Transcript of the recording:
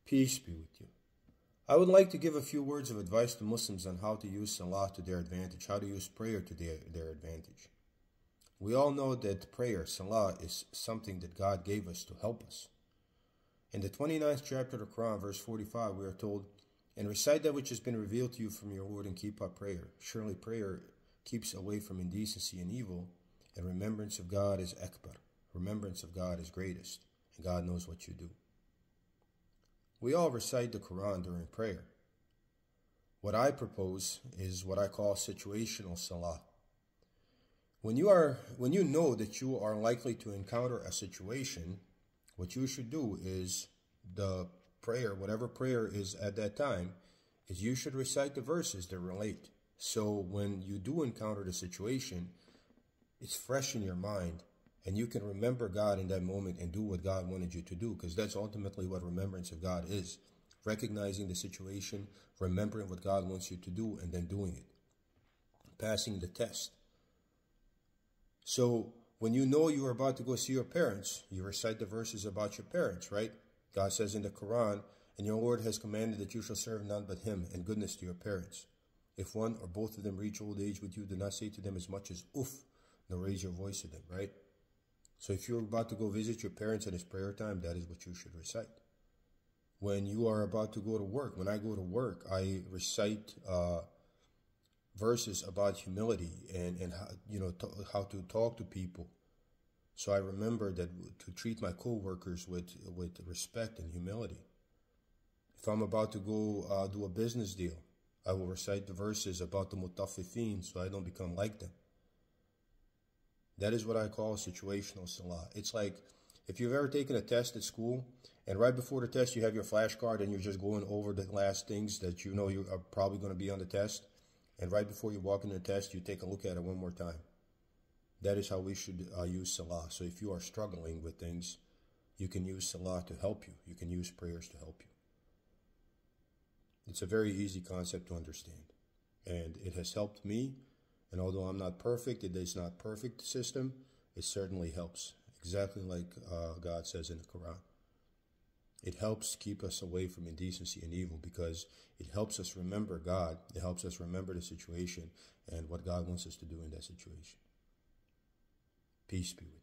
Peace be with you. I would like to give a few words of advice to Muslims on how to use salah to their advantage, how to use prayer to their advantage. We all know that prayer, salah, is something that God gave us to help us. In the 29th chapter of the Quran, verse 45, we are told, "And recite that which has been revealed to you from your Lord and keep up prayer. Surely prayer keeps away from indecency and evil, and remembrance of God is akbar. Remembrance of God is greatest, and God knows what you do." We all recite the Quran during prayer. What I propose is what I call situational salah. When you know that you are likely to encounter a situation, what you should do is the prayer, whatever prayer is at that time, is you should recite the verses that relate. So when you do encounter the situation, it's fresh in your mind, and you can remember God in that moment and do what God wanted you to do, because that's ultimately what remembrance of God is. Recognizing the situation, remembering what God wants you to do, and then doing it. Passing the test. So when you know you are about to go see your parents, you recite the verses about your parents, right? God says in the Quran, "And your Lord has commanded that you shall serve none but Him, and goodness to your parents. If one or both of them reach old age with you, do not say to them as much as oof, nor raise your voice to them," right? So if you're about to go visit your parents and it's prayer time, that is what you should recite. When you are about to go to work, when I go to work, I recite verses about humility and how to talk to people. So I remember that to treat my co-workers with respect and humility. If I'm about to go do a business deal, I will recite the verses about the mutaffifin so I don't become like them. That is what I call situational salah. It's like if you've ever taken a test at school and right before the test you have your flashcard and you're just going over the last things that you know you are probably going to be on the test. And right before you walk into the test, you take a look at it one more time. That is how we should use salah. So if you are struggling with things, you can use salah to help you. You can use prayers to help you. It's a very easy concept to understand. And it has helped me. And although I'm not perfect, it is not perfect system, it certainly helps. Exactly like God says in the Quran. It helps keep us away from indecency and evil because it helps us remember God. It helps us remember the situation and what God wants us to do in that situation. Peace be with you.